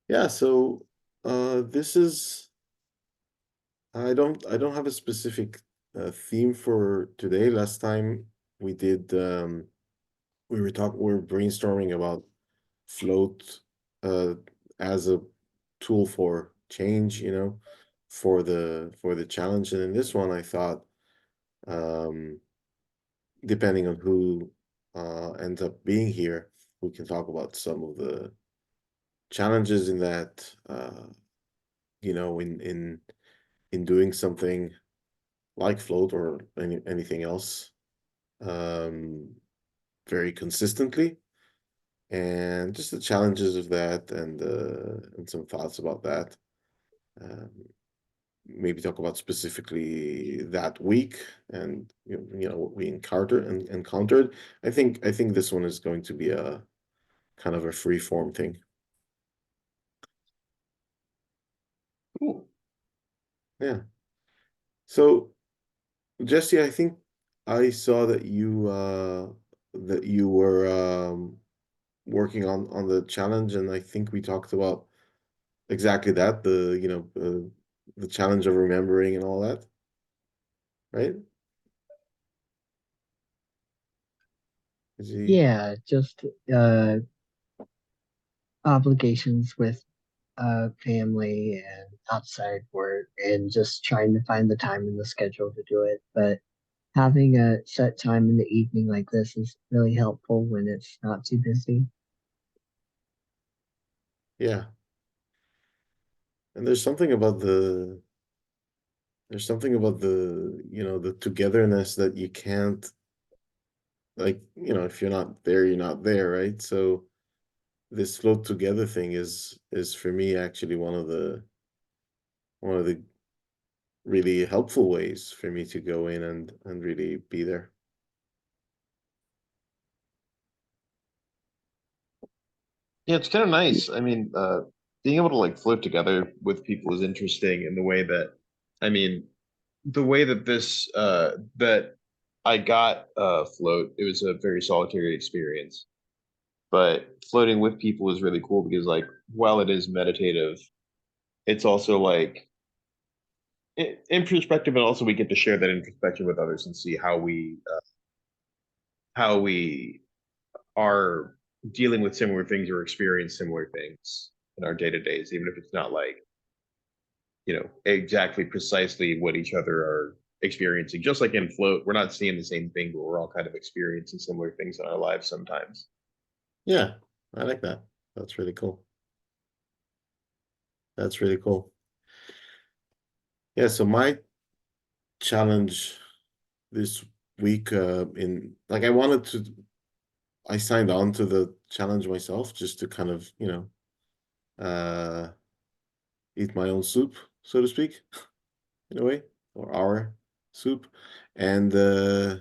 Yeah, so this is I don't have a specific theme for today. Last time we did we were brainstorming about float uh as a tool for change, for the challenge. And in this one I thought um depending on who ends up being here, we can talk about some of the challenges in that in doing something like float or anything else um, very consistently, and just the challenges of that, and some thoughts about that. Um, Maybe talk about specifically that week, and what we encountered. I think this one is going to be a kind of a free form thing. Cool. Yeah. So Jesse, I think I saw that you were working on the challenge, and I think we talked about exactly that, the challenge of remembering and all that, right? Is he? Yeah, just obligations with family and outside work, and just trying to find the time in the schedule to do it. But having a set time in the evening like this is really helpful when it's not too busy. Yeah. And there's something about the togetherness that you can't, like, if you're not there, you're not there, right? So this float together thing is for me actually one of the really helpful ways for me to go in and really be there. Yeah, it's kind of nice. I mean, being able to like float together with people is interesting in the way that, I mean, the way that that I got float, it was a very solitary experience. But floating with people is really cool because like while it is meditative, it's also like in perspective, and also we get to share that in perspective with others and see how we are dealing with similar things or experience similar things in our day to days, even if it's not like, exactly precisely what each other are experiencing. Just like in float, we're not seeing the same thing, but we're all kind of experiencing similar things in our lives sometimes. Yeah, I like that. That's really cool. That's really cool. Yeah, so my challenge this week, in like I signed on to the challenge myself just to kind of, uh eat my own soup, so to speak, in a way, or our soup. And but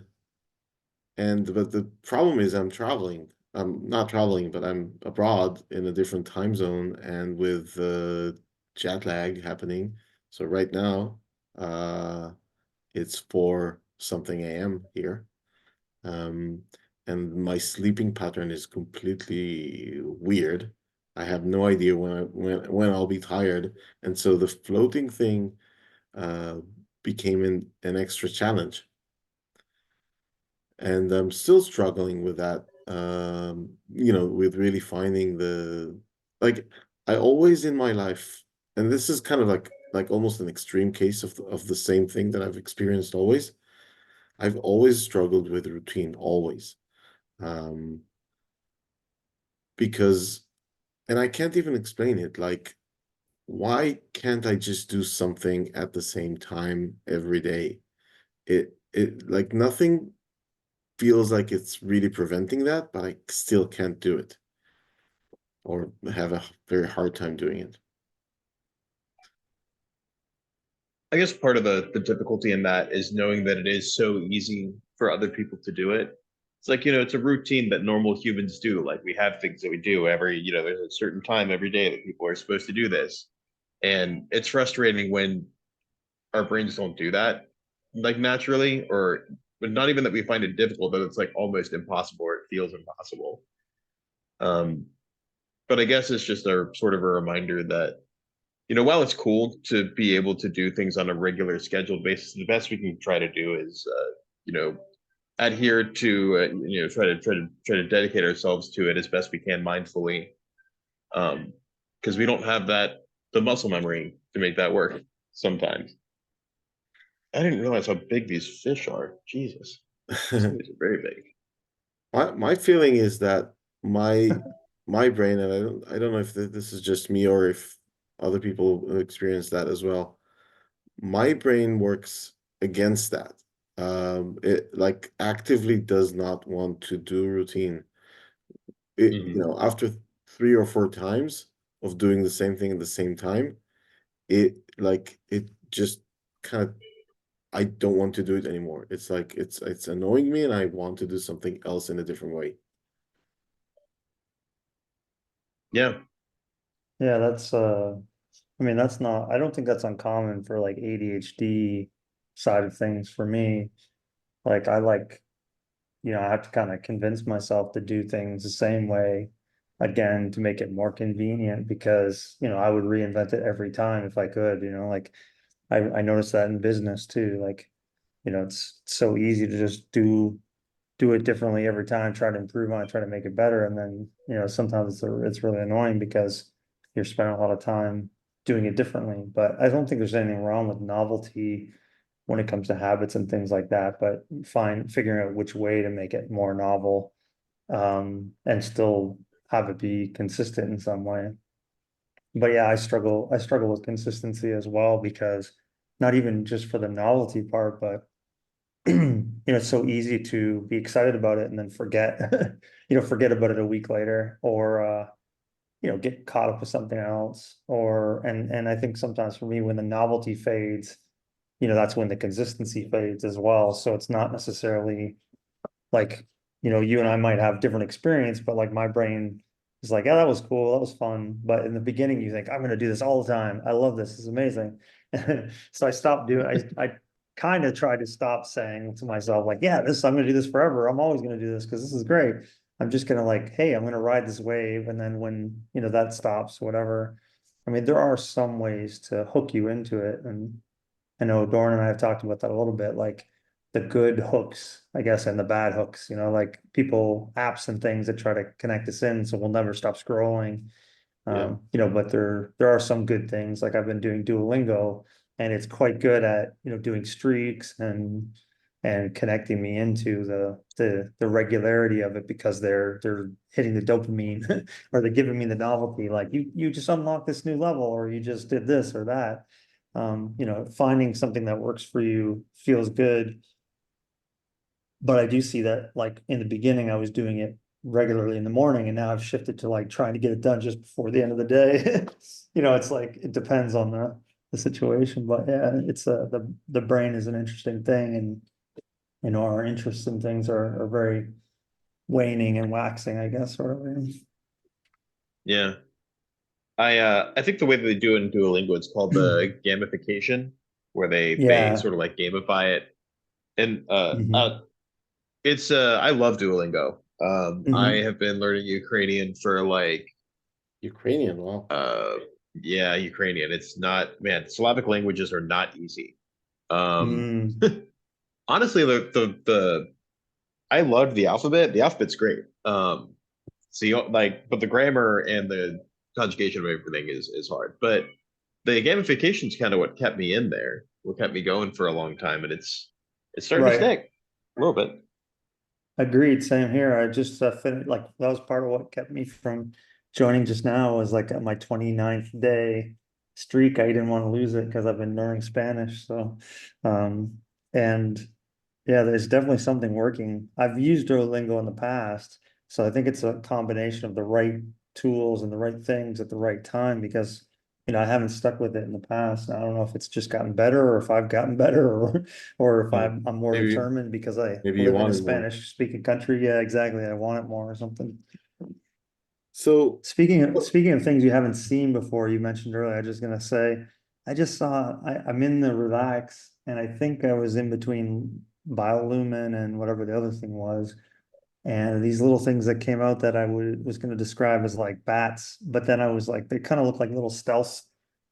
the problem is I'm traveling. I'm not traveling, but I'm abroad in a different time zone and with jet lag happening. So right now, uh it's 4 something AM here. Um, and my sleeping pattern is completely weird. I have no idea when I'll be tired. And so the floating thing uh became an extra challenge. And I'm still struggling with that, with really finding like I always in my life, and this is kind of like almost an extreme case of the same thing that I've experienced always. I've always struggled with routine, always. Um, because, and I can't even explain it. Like, why can't I just do something at the same time every day? It like nothing feels like it's really preventing that, but I still can't do it or have a very hard time doing it. I guess part of the difficulty in that is knowing that it is so easy for other people to do it. It's like, it's a routine that normal humans do. Like we have things that we do there's a certain time every day that people are supposed to do this. And it's frustrating when our brains don't do that like naturally, or but not even that we find it difficult, but it's like almost impossible or it feels impossible. Um, but I guess it's just a sort of a reminder that, while it's cool to be able to do things on a regular scheduled basis, the best we can try to do is, you know, adhere to, try to dedicate ourselves to it as best we can mindfully. Because we don't have the muscle memory to make that work sometimes. I didn't realize how big these fish are. Jesus, some of these are very big. My feeling is that my my brain, and I don't know if this is just me or if other people experience that as well. My brain works against that. It like actively does not want to do routine. Hmm. After 3 or 4 times of doing the same thing at the same time, it just kind of I don't want to do it anymore. It's like it's annoying me and I want to do something else in a different way. Yeah. Yeah, that's I mean that's not I don't think that's uncommon for like ADHD side of things for me. Like I like, I have to kind of convince myself to do things the same way again to make it more convenient because, I would reinvent it every time if I could, like I noticed that in business too. Like, it's so easy to just do it differently every time, try to improve on it, try to make it better. And then, sometimes it's really annoying because you're spending a lot of time doing it differently. But I don't think there's anything wrong with novelty when it comes to habits and things like that, but figuring out which way to make it more novel, and still have it be consistent in some way. But yeah, I struggle with consistency as well because not even just for the novelty part, but it's so easy to be excited about it and then forget, forget about it a week later, or get caught up with something else. And I think sometimes for me, when the novelty fades, that's when the consistency fades as well. So it's not necessarily like, you and I might have different experience, but like my brain is like, yeah, that was cool, that was fun. But in the beginning, you think, I'm gonna do this all the time. I love this, it's amazing. So I stopped doing I kind of tried to stop saying to myself, like, yeah, I'm gonna do this forever. I'm always gonna do this because this is great. I'm just gonna like, hey, I'm gonna ride this wave, and then when that stops, whatever. I mean, there are some ways to hook you into it, and I know Dorn and I have talked about that a little bit, like the good hooks, I guess, and the bad hooks, like people, apps and things that try to connect us in, so we'll never stop scrolling. Yeah. But there are some good things. Like I've been doing Duolingo, and it's quite good at, doing streaks and connecting me into the regularity of it because they're hitting the dopamine or they're giving me the novelty. Like you just unlocked this new level, or you just did this or that. Finding something that works for you feels good. But I do see that, like in the beginning, I was doing it regularly in the morning, and now I've shifted to like trying to get it done just before the end of the day. It's like it depends on the situation, but yeah, it's the brain is an interesting thing, and our interests in things are very waning and waxing, I guess, sort of. Yeah. I think the way that they do it in Duolingo, it's called the gamification, where they Yeah. sort of like gamify it. And Hmm. I love Duolingo. I Hmm. have been learning Ukrainian for like Ukrainian, wow. uh yeah, Ukrainian. It's not, man, Slavic languages are not easy. Um Mm. Honestly, the I loved the alphabet. The alphabet's great. So but the grammar and the conjugation of everything is hard. But the gamification is kind of what kept me in there, what kept me going for a long time, and it's starting to Right. stick a little bit. Agreed. Same here. I just finished, like that was part of what kept me from joining just now, was like at my 29th day streak. I didn't want to lose it because I've been learning Spanish. So, um, and yeah, there's definitely something working. I've used Duolingo in the past, so I think it's a combination of the right tools and the right things at the right time because, I haven't stuck with it in the past. I don't know if it's just gotten better or if I've gotten better or if Yeah. I'm more Maybe determined because I maybe you live in a wanted more. Spanish speaking country. Yeah, exactly. I want it more or something. So Speaking of things you haven't seen before, you mentioned earlier, I was just gonna say, I'm in the relax, and I think I was in between Biolumin and whatever the other thing was. And these little things that came out that I was going to describe as like bats, but then I was like, they kind of look like little stealth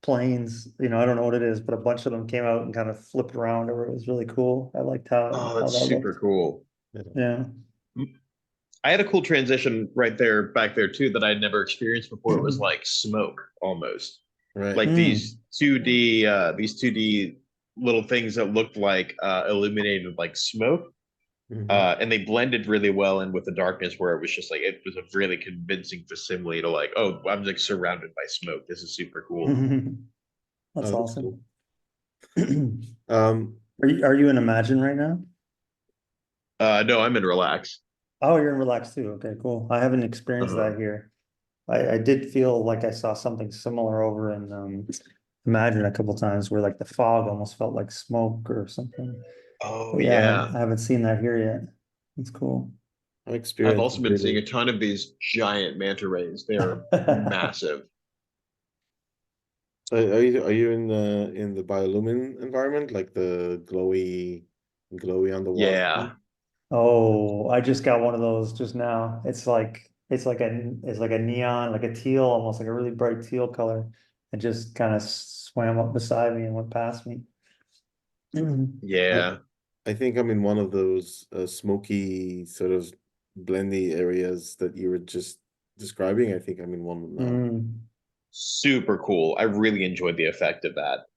planes. I don't know what it is, but a bunch of them came out and kind of flipped around. It was really cool. I liked Oh, how that's that super looked. cool. Yeah. Yeah. I had a cool transition right there, back there too, that I'd never experienced before. It was like smoke almost, Right. like Mm. these 2D little things that looked like illuminated like smoke. Mhm. And they blended really well in with the darkness, where it was just like it was a really convincing facsimile to like, oh, I'm like surrounded by smoke. This is super cool. That's Oh, that's cool. awesome. Are Um, you in Imagine right now? No, I'm in relax. Oh, you're in Relax too. Okay, cool. I haven't experienced Uh, that here. I did feel like I saw something similar over in Imagine a couple times where like the fog almost felt like smoke or something. oh But yeah, yeah. I haven't seen that here yet. That's cool. my I've experience also is been seeing a really. ton of these giant manta rays. They are massive. Are you in the biolumin environment, like the glowy underwater Yeah. thing? Oh, I just got one of those just now. It's like a neon, like a teal, almost like a really bright teal color. It just kind of swam up beside me and went past me. I Yeah. I think I'm in one of those smoky sort of blendy areas that you were just describing. I think I'm in one now. Mm. Super cool. I really enjoyed the effect of that.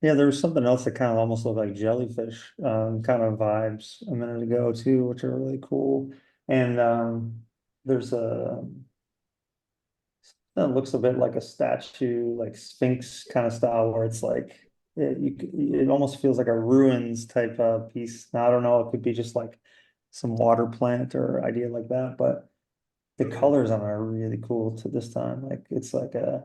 Yeah, there was something else that kind of almost looked like jellyfish, kind of vibes a minute ago too, which are really cool. And there's a that looks a bit like a statue, like Sphinx kind of style, where it's like it almost feels like a ruins type of piece. Now, I don't know, it could be just like some water plant or idea like that, but the colors on it are really cool to this time. Like it's like a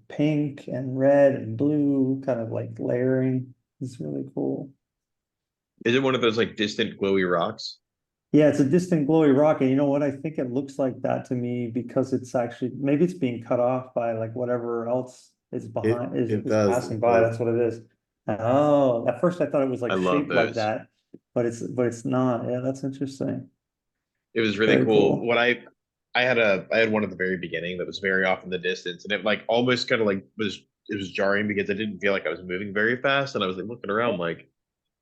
pink and red and blue kind of like layering. It's really cool. Is it one of those like distant glowy rocks? Yeah, it's a distant glowy rock, and you know what? I think it looks like that to me because it's actually maybe it's being cut off by like whatever else is It behind it is does passing it by. does. That's what it is. Oh, at first I thought it was I like love shaped like those. that, but it's not. Yeah, that's interesting. It was really Very cool. cool. What I had one at the very beginning that was very off in the distance, and it like almost kind of like was it was jarring because I didn't feel like I was moving very fast, and I was like looking around like,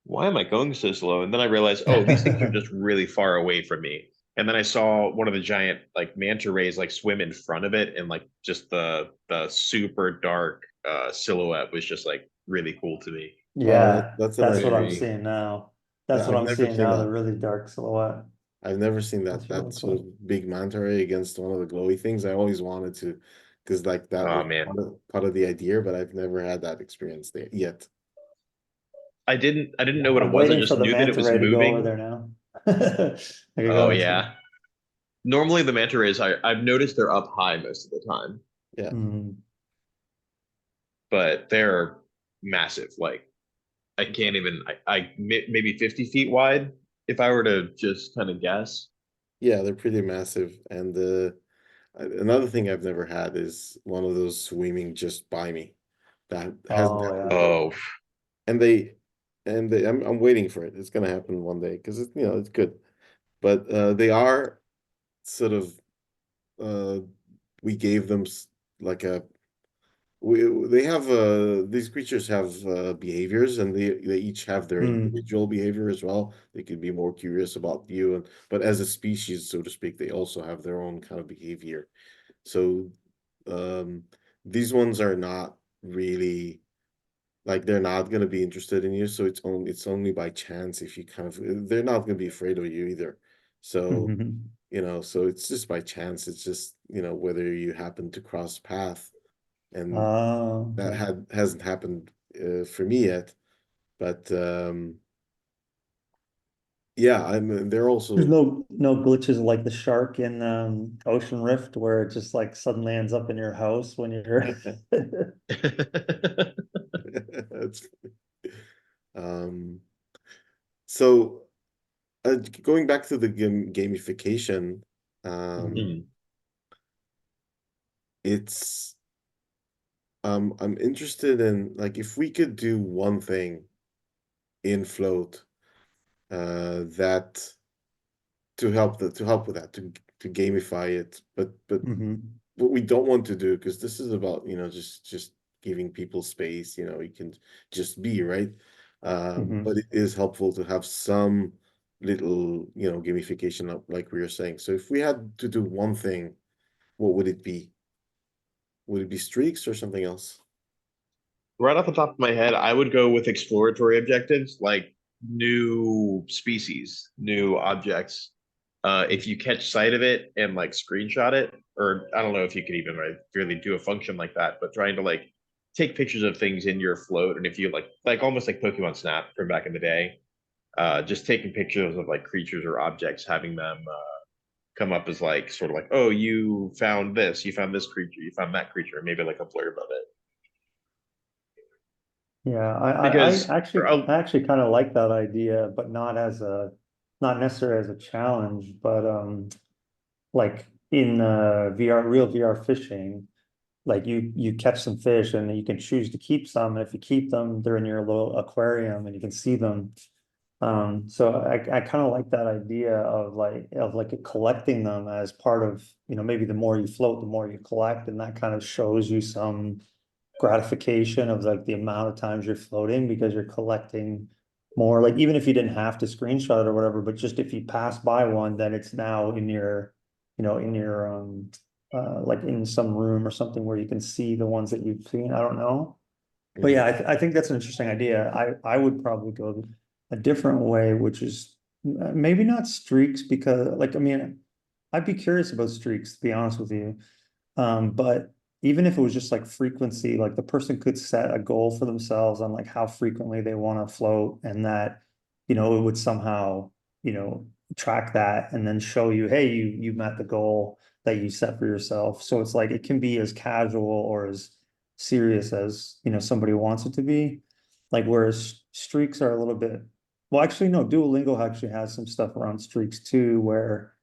why am I going so slow? And then I realized, oh, these things are just really far away from me. And then I saw one of the giant like manta rays like swim in front of it, and like just the super dark silhouette was just like really cool to me. Wow, Yeah, that's a that's nice what I'm Very visual. seeing now. Yeah, That's what I've I'm never seeing seen now, the that. really dark silhouette. I've never seen That's that really sort cool. of big manta ray against one of the glowy things. I always wanted to, because like that oh was man. part of the idea, but I've never had that experience there yet. I didn't know what it I'm was. I waiting for just the knew that it manta was ray to go over moving. there now. I could Oh go into. yeah. Normally the manta rays I've noticed they're up high most of the time, Yeah. Mm. but they're massive. Like I can't even maybe 50 feet wide if I were to just kind of guess. Yeah, they're pretty massive. And another thing I've never had is one of those swimming just by me. That hasn't Oh happened yeah. yet. Oh, And I'm waiting for it. It's gonna happen one day because it's good. But they are sort of uh we gave them like a we they have these creatures have behaviors, and they each have their Mm. individual behavior as well. They could be more curious about you, and but as a species, so to speak, they also have their own kind of behavior. So um these ones are not really, like, they're not going to be interested in you, so it's only by chance if you kind of, they're not going to be afraid of you either. So so it's just by chance. It's just whether you happen to cross path, and Oh, that okay. hasn't happened for me yet. But yeah, they're There's also. no glitches like the shark in Ocean Rift where it just like suddenly ends up in your house when you're That's um so going back to the gamification, um Mhm. it's I'm interested in, like, if we could do one thing in float that to help with that, to gamify it. But Mhm. what we don't want to do, because this is about, just giving people space, you can just be, right? But Mhm. it is helpful to have some little, gamification up, like we were saying. So if we had to do one thing, what would it be? Would it be streaks or something else? Right off the top of my head, I would go with exploratory objectives like new species, new objects. If you catch sight of it and like screenshot it, or I don't know if you could even really do a function like that, but trying to like take pictures of things in your float, and if you like almost like Pokemon Snap from back in the day, just taking pictures of like creatures or objects, having them come up as like sort of like, oh, you found this creature, you found that creature, maybe like a blurb of it. Yeah, I Because actually I actually kind of like that idea, but not necessarily as a challenge, but like in real VR fishing, like you catch some fish and you can choose to keep some. And if you keep them, they're in your little aquarium and you can see them. So I kind of like that idea of like collecting them as part of, maybe the more you float, the more you collect, and that kind of shows you some gratification of like the amount of times you're floating because you're collecting more. Like even if you didn't have to screenshot it or whatever, but just if you pass by one, then it's now in your, in your like in some room or something where you can see the ones that you've seen. I don't know. But Mhm. yeah, I think that's an interesting idea. I would probably go a different way, which is maybe not streaks because like I mean, I'd be curious about streaks to be honest with you. But even if it was just like frequency, like the person could set a goal for themselves on like how frequently they want to float, and that, it would somehow, track that and then show you, hey, you met the goal that you set for yourself. So it's like it can be as casual or as serious as, somebody wants it to be. Like whereas streaks are a little bit, well, actually, no, Duolingo actually has some stuff around streaks too, where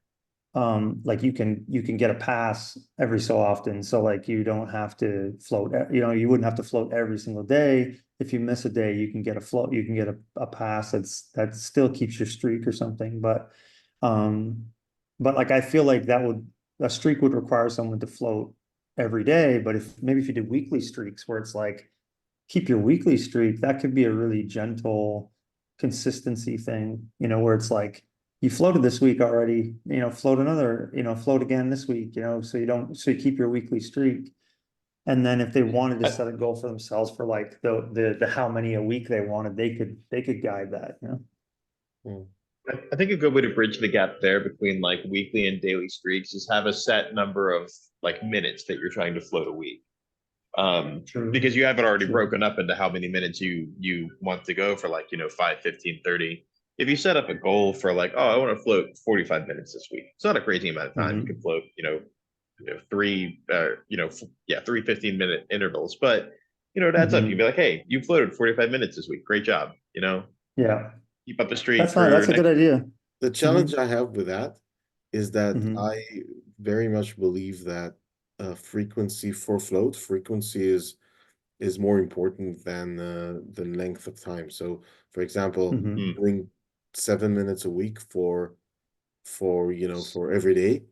like you can get a pass every so often, so like you don't have to float, you wouldn't have to float every single day. If you miss a day, you can get a float, you can get a pass that still keeps your streak or something. Um but like I feel like a streak would require someone to float every day. But if you did weekly streaks where it's like keep your weekly streak, that could be a really gentle consistency thing, where it's like you floated this week already, float another, float again this week, so you keep your weekly streak. And then if they wanted to I, set a goal for themselves for like the how many a week they wanted, they could guide that. Mm. I think a good way to bridge the gap there between like weekly and daily streaks is have a set number of like minutes that you're trying to float a week. True, Because you have it already true. broken up into how many minutes you want to go for like, 5, 15, 30. If you set up a goal for like, oh, I want to float 45 minutes this week, it's not a crazy amount of time. You can Hmm. float, three, yeah, 3 15-minute intervals, but it adds up. You can be Hmm. like, hey, you floated 45 minutes this week. Great job. Yeah, Keep up the streak for that's a good next. idea. The Hmm. challenge I have with that is that Hmm. I very much believe that frequency is more important than the length of time. So, for example, Hmm. Hmm. doing 7 minutes a week for every day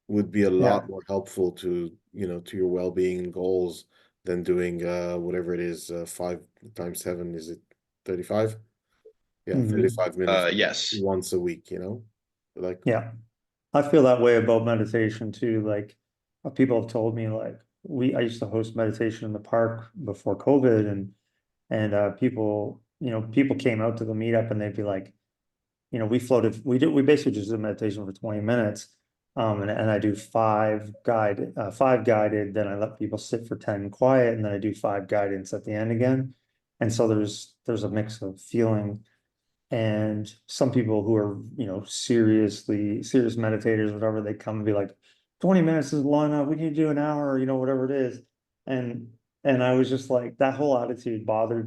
would be a lot Yeah. more helpful to your well-being and goals than doing whatever it is, 5 times 7, is it 35? Yeah, Hmm. 35 minutes Yes. once a week, like. Yeah. I feel that way about meditation too. Like people have told me like I used to host meditation in the park before COVID, and people came out to the meetup and they'd be like, we basically just did meditation for 20 minutes. And I do five guided, then I let people sit for 10 quiet, and then I do five guidance at the end again. And so there's a mix of feeling, and some people who are, serious meditators, whatever, they come and be like, 20 minutes is long enough. We need to do an hour, whatever it is. And I was just like, that whole attitude bothers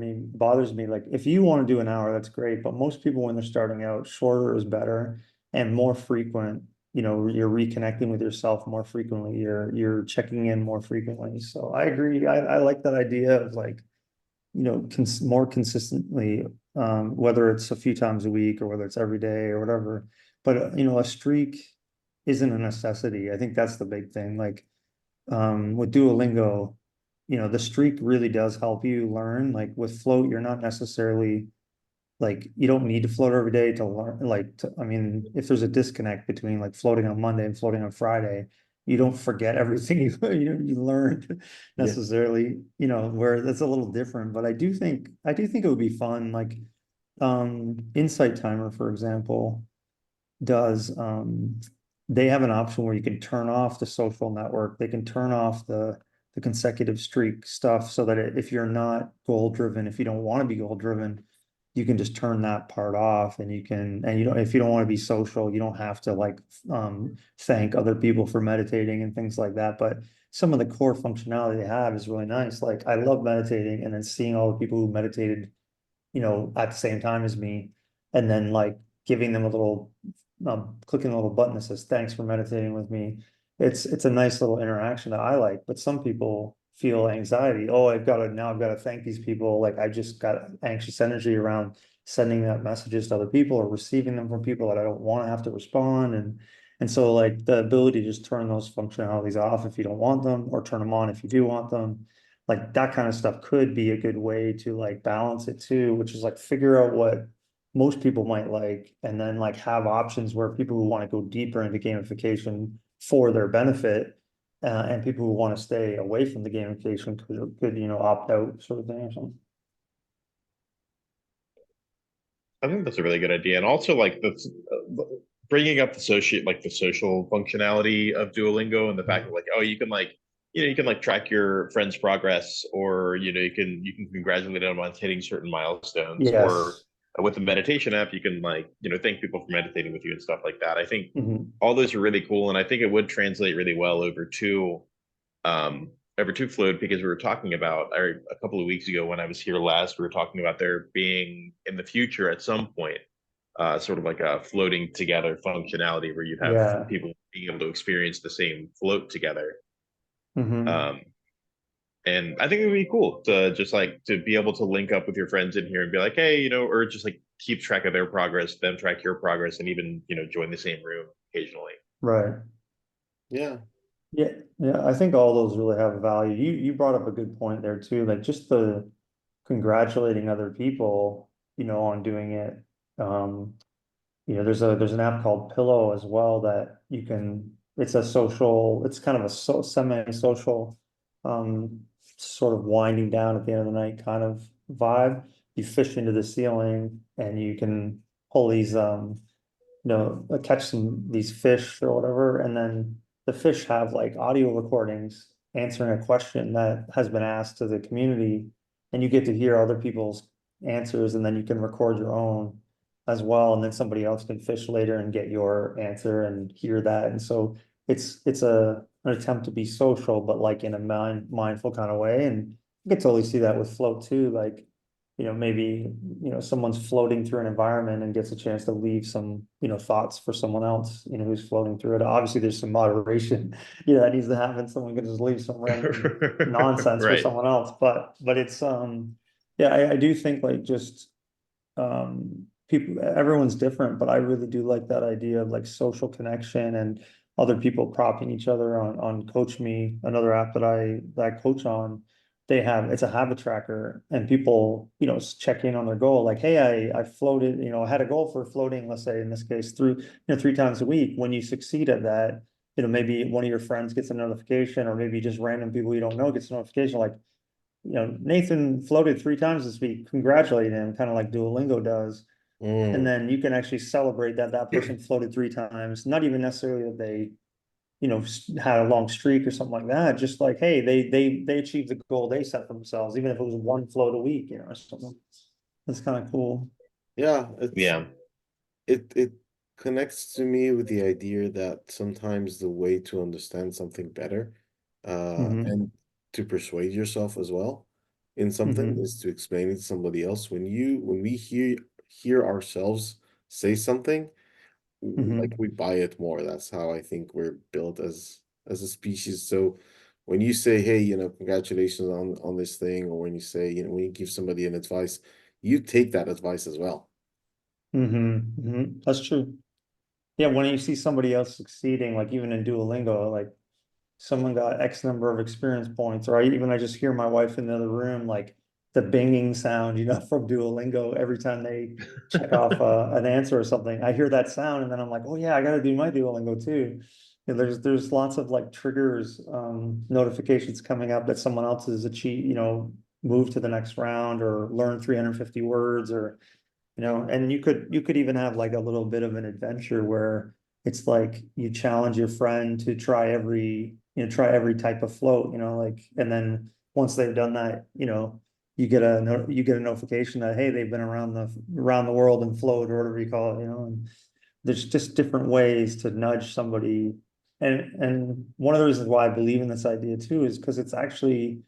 me. Like, if you want to do an hour, that's great. But most people, when they're starting out, shorter is better and more frequent. You're reconnecting with yourself more frequently. You're checking in more frequently. So I agree. I like that idea of like, more consistently, whether it's a few times a week or whether it's every day or whatever. But a streak isn't a necessity. I think that's the big thing. Like with Duolingo, the streak really does help you learn. Like with float, you're not necessarily like you don't need to float every day to learn. I mean, if there's a disconnect between like floating on Monday and floating on Friday, you don't forget everything you learned Yeah. necessarily, where that's a little different. But I do think it would be fun. Like Insight Timer, for example, does they have an option where you can turn off the social network. They can turn off the consecutive streak stuff so that if you're not goal driven, if you don't want to be goal driven, you can just turn that part off and you don't, if you don't want to be social, you don't have to like thank other people for meditating and things like that. But some of the core functionality they have is really nice. Like I love meditating and then seeing all the people who meditated at the same time as me, and then like giving them a little, clicking a little button that says, thanks for meditating with me. It's a nice little interaction that I like, but some people feel anxiety. Oh, I've got to thank these people. Like I just got anxious energy around sending that messages to other people or receiving them from people that I don't want to have to respond. And so like the ability to just turn those functionalities off if you don't want them, or turn them on if you do want them, like that kind of stuff could be a good way to like balance it too, which is like figure out what most people might like, and then like have options where people who want to go deeper into gamification for their benefit, and people who want to stay away from the gamification could opt out, sort of thing or something. I think that's a really good idea, and also like the bringing up the social functionality of Duolingo, and the fact that like, oh, you can like you can like track your friend's progress, or you can congratulate them on hitting certain milestones, or Yes. with the meditation app you can like thank people for meditating with you and stuff like that. I think Mhm. all those are really cool, and I think it would translate really well um over to Float, because we were talking about a couple of weeks ago when I was here last, we were talking about there being in the future at some point sort of like a floating together functionality where you'd have Yeah. people being able to experience the same float together. Hmm. Um, and I think it would be cool to just like to be able to link up with your friends in here and be like, hey, or just like keep track of their progress, them track your progress, and even join the same room occasionally. Right. Yeah. Yeah, yeah, I think all those really have value. You brought up a good point there too, like just the congratulating other people, on doing it. Um, there's an app called Pillow as well that it's kind of a semi-social, um, sort of winding down at the end of the night kind of vibe. You fish into the ceiling and you can pull these, catch these fish or whatever, and then the fish have like audio recordings answering a question that has been asked to the community, and you get to hear other people's answers, and then you can record your own as well, and then somebody else can fish later and get your answer and hear that. And so it's an attempt to be social, but like in a mindful kind of way. And you can totally see that with float too, like maybe, someone's floating through an environment and gets a chance to leave some, thoughts for someone else, who's floating through it. Obviously, there's some moderation, that needs to happen. Someone can just leave some random nonsense for Right. someone else. But it's, yeah, I do think like just, everyone's different, but I really do like that idea of like social connection and other people propping each other on Coach Me, another app that I coach on. It's a habit tracker, and people, check in on their goal. Like, hey, I floated, I had a goal for floating, let's say in this case, 3 times a week. When you succeed at that, maybe one of your friends gets a notification, or maybe just random people you don't know gets a notification like, Nathan floated 3 times this week, congratulate him, kind of like Duolingo does. And Mm. then you can actually celebrate that that person floated 3 times, not even necessarily that they, had a long streak or something like that. Just like, hey, they achieved the goal they set for themselves, even if it was one float a week, or something. That's kind of cool. Yeah, Yeah. it connects to me with the idea that sometimes the way to understand something better, Hmm. and to persuade yourself as well in something, Hmm. is to explain it to somebody else. When we hear ourselves say something, like Hmm. we buy it more. That's how I think we're built as a species. So when you say, hey, congratulations on this thing, or when you say, when you give somebody an advice, you take that advice as well. That's true. Yeah, when you see somebody else succeeding, like even in Duolingo, like someone got X number of experience points, or I just hear my wife in the other room, like the binging sound, from Duolingo every time they check off an answer or something. I hear that sound, and then I'm like, oh yeah, I got to do my Duolingo too. There's lots of like triggers, notifications coming up that someone else has achieved, moved to the next round or learned 350 words, or and you could even have like a little bit of an adventure where it's like you challenge your friend to try every type of float, like, and then once they've done that, you get a notification that, hey, they've been around the world and float, or whatever you call it, and there's just different ways to nudge somebody. And one of the reasons why I believe in this idea too is because it's actually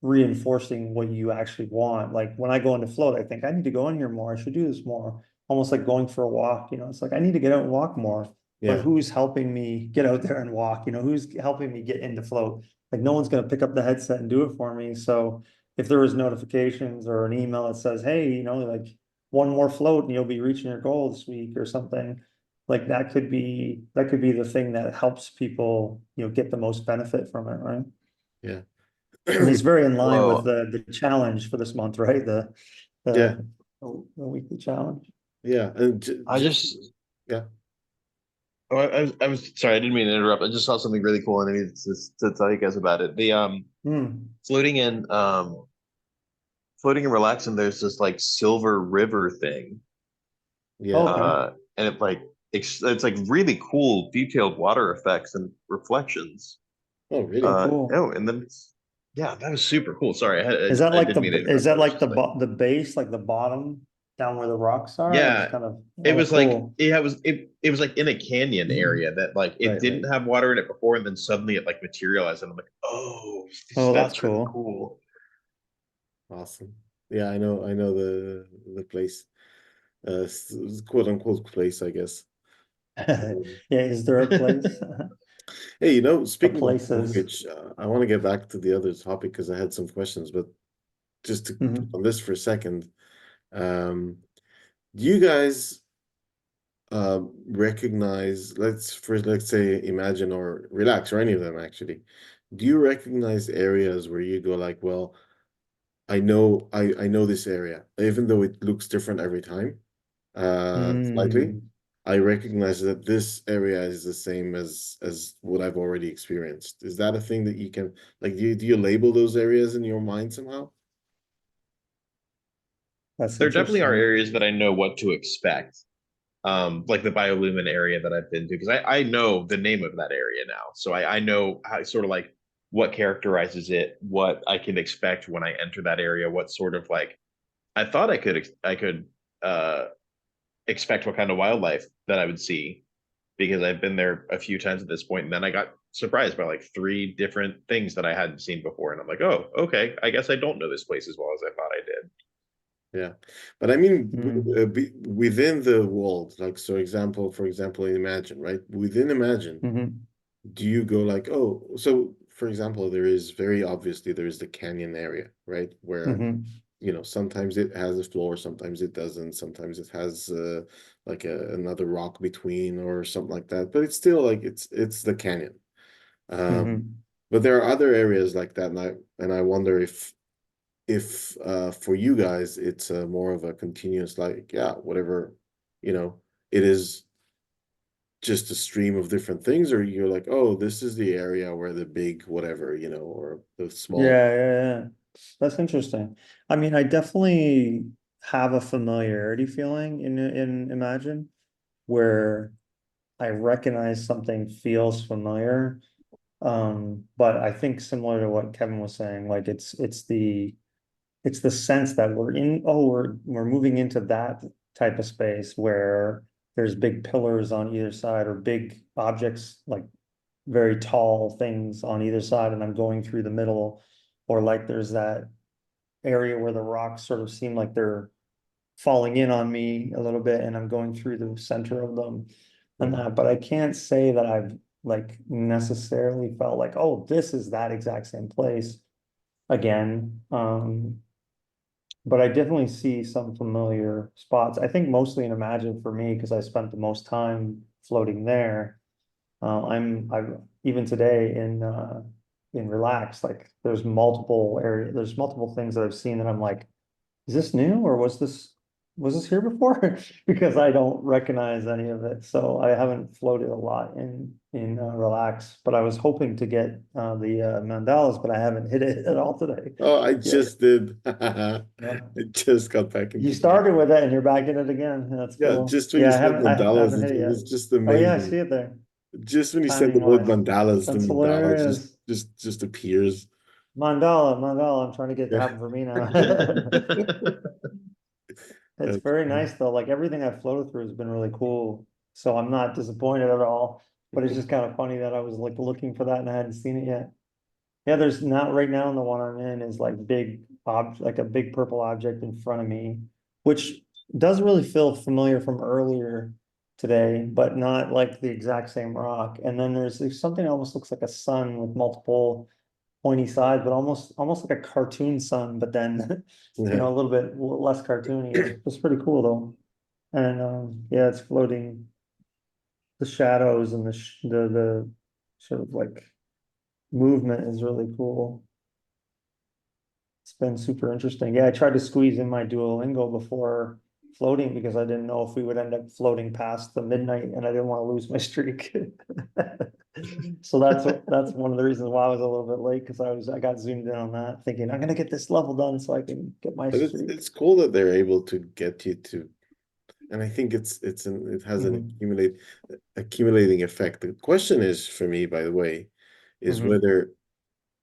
reinforcing what you actually want. Like when I go into float, I think I need to go in here more. I should do this more. Almost like going for a walk, it's like I need to get out and walk more. But Yeah. who's helping me get out there and walk? Who's helping me get into float? Like no one's going to pick up the headset and do it for me. So if there was notifications or an email that says, hey, like one more float and you'll be reaching your goal this week or something, like that could be the thing that helps people, get the most benefit from it, right? Yeah. And it's very in line with Whoa. the challenge for this month, right? Yeah. The weekly challenge. Yeah. And I just, yeah. oh, I was sorry, I didn't mean to interrupt. I just saw something really cool and I needed to tell you guys about it. The Hmm. floating in floating and relaxing, there's this like silver river thing. Yeah. Okay. And it's like really cool detailed water effects and reflections. Oh, Oh, really? cool. Oh, and then yeah, that was super cool. Sorry, Is that I like didn't mean to is interrupt. I that was like just like, the base, like the bottom down where the rocks are? It's yeah, kind of, it oh, was like cool. it was like in a canyon area that like it Right, right. didn't have water in it before, and then suddenly it like materialized, and I'm like, oh, Oh, that's that's really cool. cool. Awesome. Yeah, I know the place, quote unquote place, I guess. Um, Yeah, is there a place? Hey, The speaking of places. which, I want to get back to the other topic because I had some questions, but just to keep Mhm. on this for a second, um, do you guys recognize, let's say imagine or relax or any of them actually, do you recognize areas where you go like, well, I know this area, even though it looks different every time, slightly. Mm. I recognize that this area is the same as what I've already experienced. Is that a thing that you can like? Do you label those areas in your mind somehow? That's There definitely are interesting. areas that I know what to expect. Like the biolumin area that I've been to, because I know the name of that area now. So I know how sort of like what characterizes it, what I can expect when I enter that area, what sort of like I thought I could uh expect what kind of wildlife that I would see because I've been there a few times at this point, and then I got surprised by like three different things that I hadn't seen before, and I'm like, oh, okay, I guess I don't know this place as well as I thought I did. Yeah, but I mean, Mm. within the world, like so, for example, in Imagine, right? Within Imagine, Hmm. do you go like, oh, so for example, there is the canyon area, right? Where Hmm. sometimes it has a floor, sometimes it doesn't, sometimes it has like another rock between or something like that. But it's still like it's the canyon. Um, Hmm. but there are other areas like that, and I wonder if for you guys it's more of a continuous like yeah whatever you know it is just a stream of different things, or you're like, oh, this is the area where the big whatever or the small. Yeah, yeah, yeah. That's interesting. I mean, I definitely have a familiarity feeling in Imagine where I recognize something feels familiar. But I think similar to what Kevin was saying, like it's the sense that we're moving into that type of space where there's big pillars on either side or big objects, like very tall things on either side, and I'm going through the middle, or like there's that area where the rocks sort of seem like they're falling in on me a little bit, and I'm going through the center of them and Mhm. that. But I can't say that I've like necessarily felt like, oh, this is that exact same place again. But I definitely see some familiar spots. I think mostly in Imagine for me, because I spent the most time floating there. I'm even today in Relax, like there's multiple things that I've seen that I'm like, is this new or was this here before? Because I don't recognize any of it. So I haven't floated a lot in Relax, but I was hoping to get the mandalas, but I haven't hit it at all today. Oh, I Yeah. just did. I Yeah. just got back You into the started with it and you're back in it again. That's yeah, cool. just when you Yeah, said I mandalas, haven't hit it it yet. was just Oh yeah, I amazing. see it there. Just when you said the Timing word wise. mandalas, the That's mandala hilarious. just appears. Mandala. I'm trying to get it to Yeah. happen for me now. It's That's very funny. nice though. Like everything I've floated through has been really cool. So I'm not disappointed at all. But it's just kind of funny that I was like looking for that and I hadn't seen it yet. Yeah, there's not right now in the one I'm in is like a big purple object in front of me, which does really feel familiar from earlier today, but not like the exact same rock. And then there's something that almost looks like a sun with multiple pointy sides, but almost like a cartoon sun, but then Yeah. a little bit less cartoony. It's pretty cool though. And yeah, it's floating the shadows and the sort of like movement is really cool. It's been super interesting. Yeah, I tried to squeeze in my Duolingo before floating because I didn't know if we would end up floating past the midnight and I didn't want to lose my streak. So that's one of the reasons why I was a little bit late because I got zoomed in on that, thinking I'm gonna get this level done so I can get my But streak. it's cool that they're able to get you to, and I think it has an Hmm. accumulating effect. The question is for me, by the way, is Hmm. whether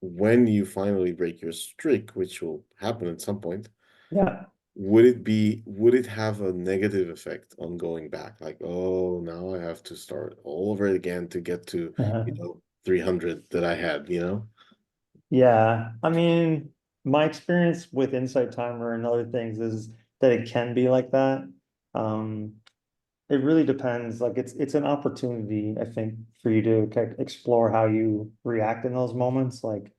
when you finally break your streak, which will happen at some point, Yeah. would it have a negative effect on going back? Like, oh, now I have to start all over again to get to, Uh-huh. 300 that I had, Yeah, I mean, my experience with Insight Timer and other things is that it can be like that. Um, it really depends. Like it's an opportunity, I think, for you to explore how you react in those moments. Like,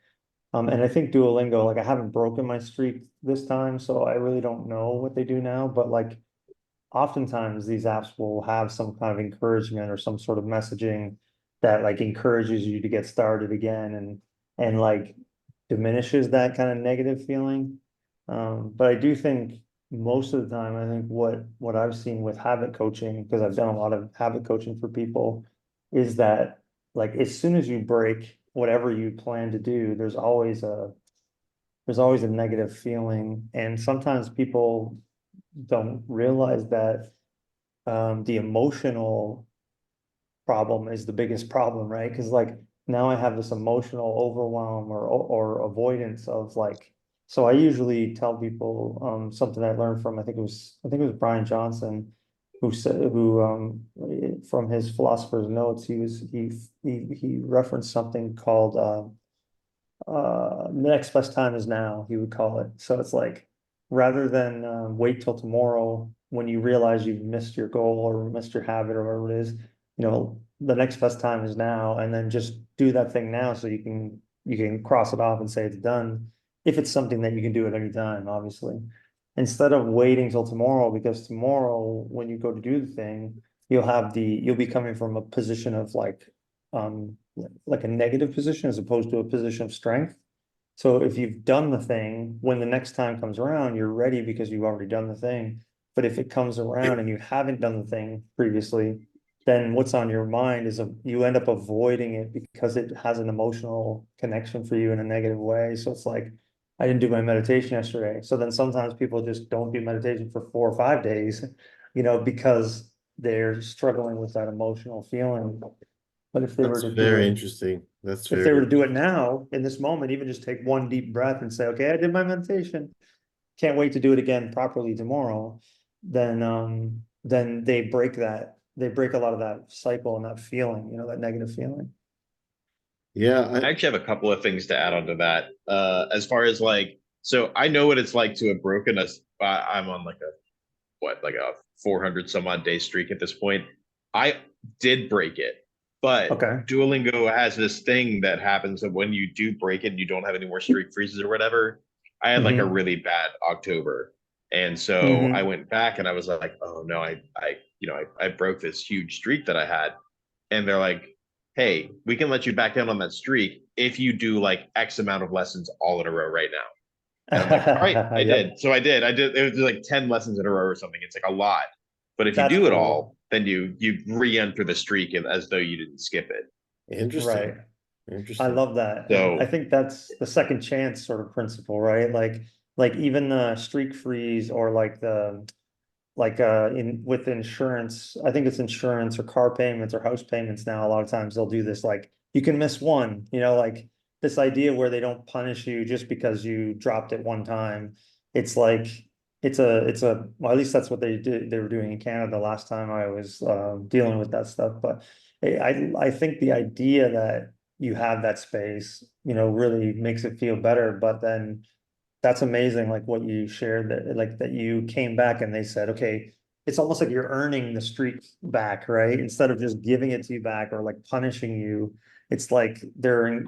and I think Duolingo, like I haven't broken my streak this time, so I really don't know what they do now. But like oftentimes these apps will have some kind of encouragement or some sort of messaging that like encourages you to get started again and like diminishes that kind of negative feeling. But I do think most of the time, I think what I've seen with habit coaching, because I've done a lot of habit coaching for people, is that like as soon as you break whatever you plan to do, there's always a negative feeling. And sometimes people don't realize that the emotional problem is the biggest problem, right? Because like now I have this emotional overwhelm or avoidance of like, so I usually tell people something I learned from I think it was Brian Johnson who said from his philosopher's notes he referenced something called the next best time is now, he would call it. So it's like rather than wait till tomorrow when you realize you've missed your goal or missed your habit or whatever it is, the next best time is now, and then just do that thing now so you can cross it off and say it's done. If it's something that you can do at any time, obviously. Instead of waiting till tomorrow, because tomorrow when you go to do the thing, you'll be coming from a position of um like a negative position as opposed to a position of strength. So if you've done the thing, when the next time comes around, you're ready because you've already done the thing. But if it comes around and you haven't done the thing previously, then what's on your mind is you end up avoiding it because it has an emotional connection for you in a negative way. So it's like, I didn't do my meditation yesterday. So then sometimes people just don't do meditation for 4 or 5 days, because they're struggling with that emotional feeling. But if they were That's to do very it interesting. That's if they were very to do it now in this moment, even just take one deep breath and say, okay, I did my meditation. Can't wait to do it again properly tomorrow. Then they break a lot of that cycle and that feeling, that negative feeling. yeah, I actually have a couple of things to add on to that. As far as like, so I know what it's like to have broken us. I'm on like like a 400 some odd day streak at this point. I did break it, But Okay. Duolingo has this thing that happens that when you do break it and you don't have any more streak freezes or whatever, I had like a Mm-hmm. really bad October. And so I Mm-hmm. went back and I was like, oh no, I broke this huge streak that I had. And they're like, hey, we can let you back in on that streak if you do like X amount of lessons all in a row right now. And I'm like, all right, I Yep. did. So I did. I did. It was like 10 lessons in a row or something. It's like a lot. But if you That's do it cool. all, then you re-enter the streak as though you didn't skip it. Right. Interesting. I Interesting. love that. And I So think that's the second chance sort of principle, right? Like even the streak freeze or like the like in with insurance, I think it's insurance or car payments or house payments now, a lot of times they'll do this like you can miss one, like this idea where they don't punish you just because you dropped it one time. It's like it's a well, at least that's what they were doing in Canada last time I was dealing with that stuff. But I think the idea that you have that space, really makes it feel better. But then that's amazing, like what you shared, that like that you came back and they said, okay, it's almost like you're earning the streak back, right? Instead of just giving it to you back or like punishing you, it's like they're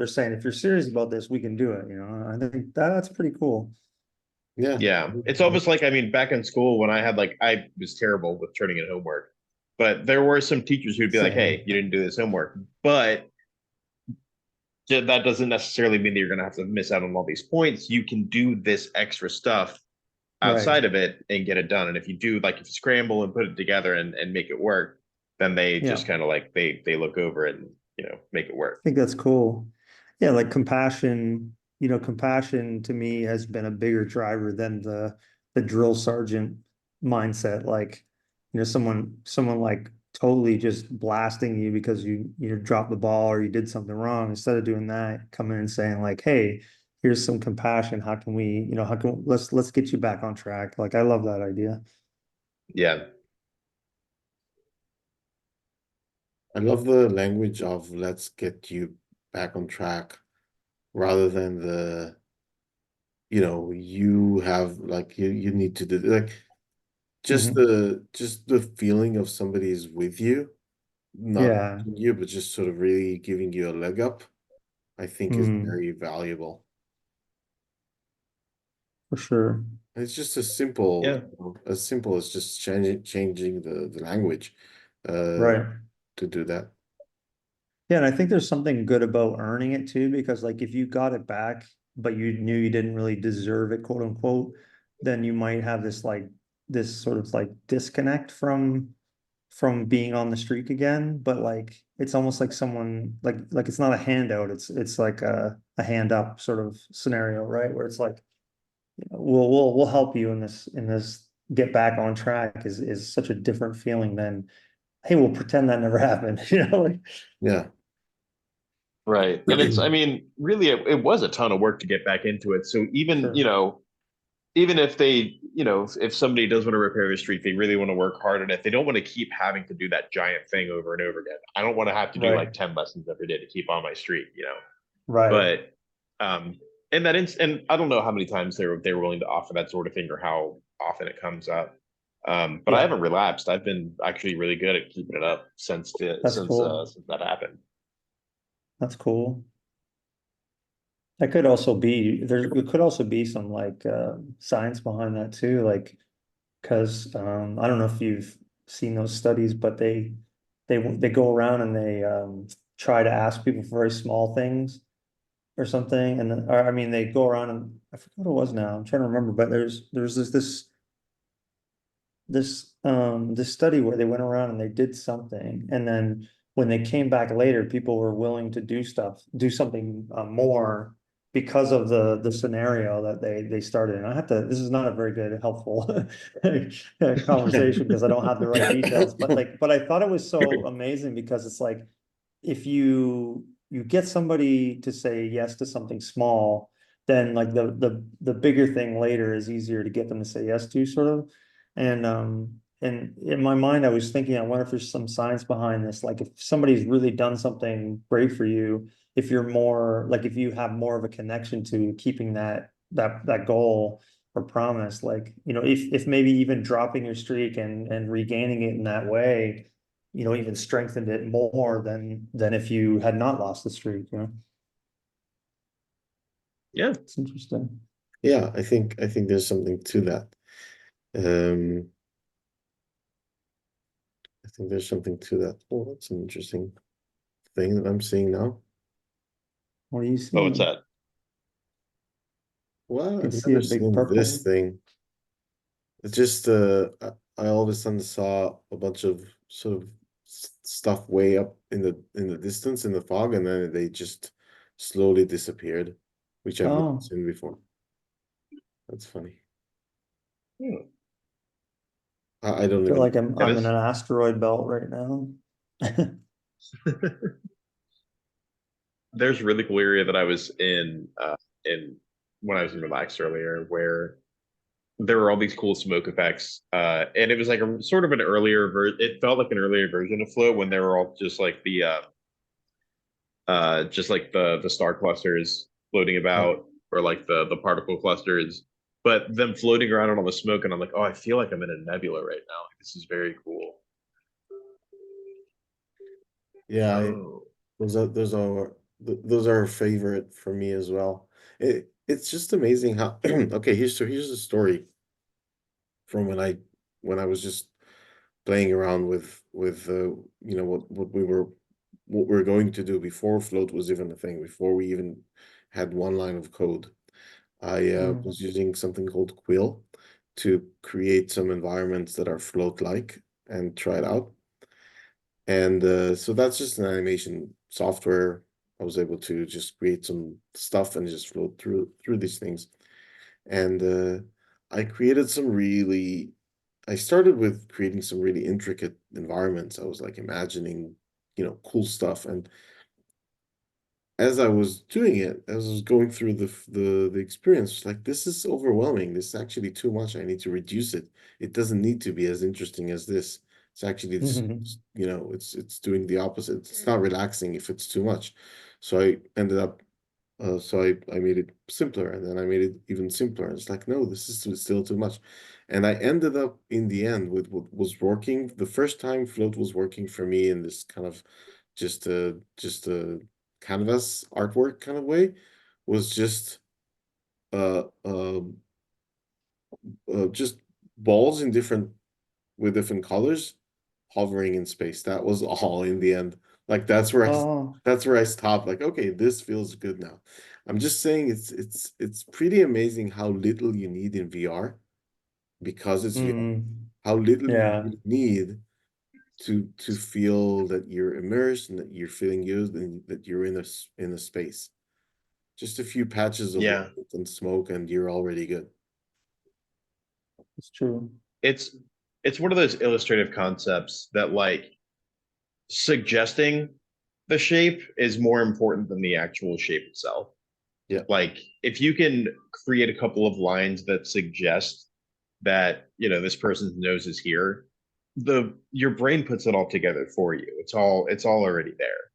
saying, if you're serious about this, we can do it. I think that's pretty cool. Yeah. yeah, it's almost like, I mean, back in school when I had like, I was terrible with turning in homework, but there were some teachers who'd be like, hey, Same. you didn't do this homework. But that doesn't necessarily mean that you're going to have to miss out on all these points. You can do this extra stuff Right. outside of it and get it done. And if you do, like, if you scramble and put it together and make it work, then they Yeah. just kind of like they look over and make it work. I think that's cool. Yeah, like compassion, compassion to me has been a bigger driver than the drill sergeant mindset. Like, someone like totally just blasting you because you dropped the ball or you did something wrong. Instead of doing that, coming and saying like, hey, here's some compassion. How can we, how can let's get you back on track. Like I love that idea. Yeah, I love the language of let's get you back on track rather than you have like you need to do like Mhm. just the feeling of somebody is with you, not Yeah. pushing you, but just sort of really giving you a leg up, I think is Mm, very valuable. for sure. It's just as simple, yeah, as simple as just changing the language uh Right. to do that. Yeah, and I think there's something good about earning it too, because like if you got it back, but you knew you didn't really deserve it, quote unquote, then you might have this sort of like disconnect from being on the streak again. But like it's almost like someone like it's not a handout, it's like a hand up sort of scenario, right? Where it's like, we'll help you in this get back on track is such a different feeling than, hey, we'll pretend that never happened, like Yeah. right. And it's, I mean, really, it was a ton of work to get back into it. So even, sure. even if they, if somebody does want to repair a streak, they really want to work hard on it. They don't want to keep having to do that giant thing over and over again. I don't want to have to do Right. like 10 lessons every day to keep on my streak. Right. But and and I don't know how many times they were willing to offer that sort of thing or how often it comes up. But I Yeah, haven't relapsed. I've been actually really good at keeping it up that's cool. since that happened. That's cool. That could also be there could also be some like science behind that too. Like because I don't know if you've seen those studies, but they go around and they try to ask people for very small things or something. And then, or, I mean they go around and I forget what it was now. I'm trying to remember, but there's this study where they went around and they did something, and then when they came back later, people were willing to do something more because of the scenario that they started. And I have to, this is not a very good helpful conversation because I don't have the right details, but I thought it was so amazing because it's like if you get somebody to say yes to something small, then like the bigger thing later is easier to get them to say yes to, sort of. And in my mind, I was thinking, I wonder if there's some science behind this. Like if somebody's really done something great for you, if you're more like if you have more of a connection to keeping that goal or promise, like if maybe even dropping your streak and regaining it in that way, even strengthened it more than if you had not lost the streak, Yeah. It's interesting. Yeah, I think there's something to that. Um, I think there's something to that. Oh, that's an interesting thing that I'm seeing now. What do you Oh, what's see? that? Well, Can I've see a never big seen this purple. thing. It's just I all of a sudden saw a bunch of sort of stuff way up in the distance in the fog, and then they just slowly disappeared, which I've never Oh, seen before. That's funny. Hmm. I don't I feel even like I'm in Kenneth? an asteroid belt right now. There's a really cool area that I was in when I was in Relax earlier, where there were all these cool smoke effects. And it was like a sort of an earlier it felt like an earlier version of Float when they were all just like the star clusters floating yeah. about, or like the particle clusters, but them floating around in all the smoke, and I'm like, oh, I feel like I'm in a nebula right now. Like, this is very cool. Yeah, Oh. those are a favorite for me as well. It's just amazing how okay, here's a story from when I was just playing around with what we were going to do before float was even a thing, before we even had one line of code. I Mm. was using something called Quill to create some environments that are float like and try it out. And so that's just an animation software. I was able to just create some stuff and just float through these things. And I created some really I started with creating some really intricate environments. I was like imagining, cool stuff. And as I was doing it, as I was going through the experience, it's like this is overwhelming. This is actually too much. I need to reduce it. It doesn't need to be as interesting as this. It's actually it's doing the opposite. It's not relaxing if it's too much. So I ended up so I made it simpler, and then I made it even simpler. And it's like, no, this is still too much. And I ended up in the end with what was working. The first time Float was working for me in this kind of just a canvas artwork kind of way was uh, uh, just balls in different with different colors hovering in space. That was all in the end. Like Oh, that's where I stopped. Like, okay, this feels good now. I'm just saying it's pretty amazing how little you need in VR because it's VR. mm, How little you yeah. really need to feel that you're immersed and that you're feeling used and that you're in a space. Just a few patches of Yeah, light and smoke and you're already good. It's true. it's it's one of those illustrative concepts that, like, suggesting the shape is more important than the actual shape itself. Yeah. Like, if you can create a couple of lines that suggest that, this person's nose is here, the your brain puts it all together for you. It's all already there.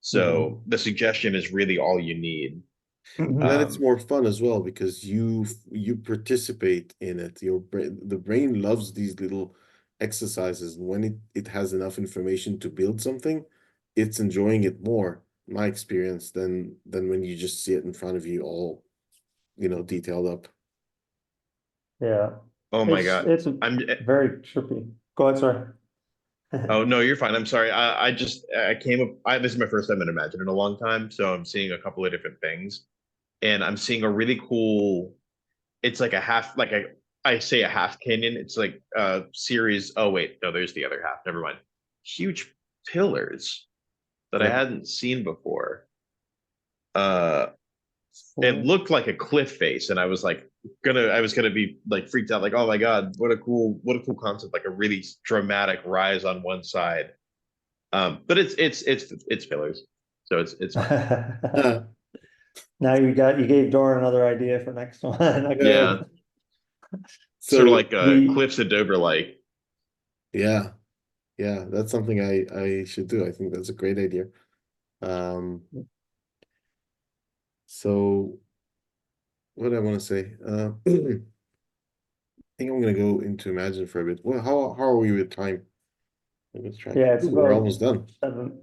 So Mhm. the suggestion is really all you need. And then it's Um, more fun as well because you participate in it. The brain loves these little exercises, and when it has enough information to build something, it's enjoying it more, in my experience, than when you just see it in front of you all, detailed up. Yeah. oh my It's God. it's I'm very trippy. Go ahead, sorry. Oh no, you're fine. I'm sorry. I came up. This is my first time in Imagine in a long time, so I'm seeing a couple of different things, and I'm seeing a really cool. It's like a half, like I say a half canyon. It's like a series. Oh wait, no, there's the other half. Never mind. Huge pillars that I Yeah. hadn't seen before. Uh, it Cool. looked like a cliff face, and I was gonna be like freaked out, like, oh my God, what a cool concept, like a really dramatic rise on one side. But it's fillers, so it's fine. Now you gave Dora another idea for next one. Yeah. Yeah, sort of So like The Cliffs of Dover, like. yeah, yeah, that's something I should do. I think that's a great idea. Um, so what do I want to say? I think I'm gonna go into Imagine for a bit. Well, how are we with time? Let's try. Yeah, it's Ooh, we're about almost done.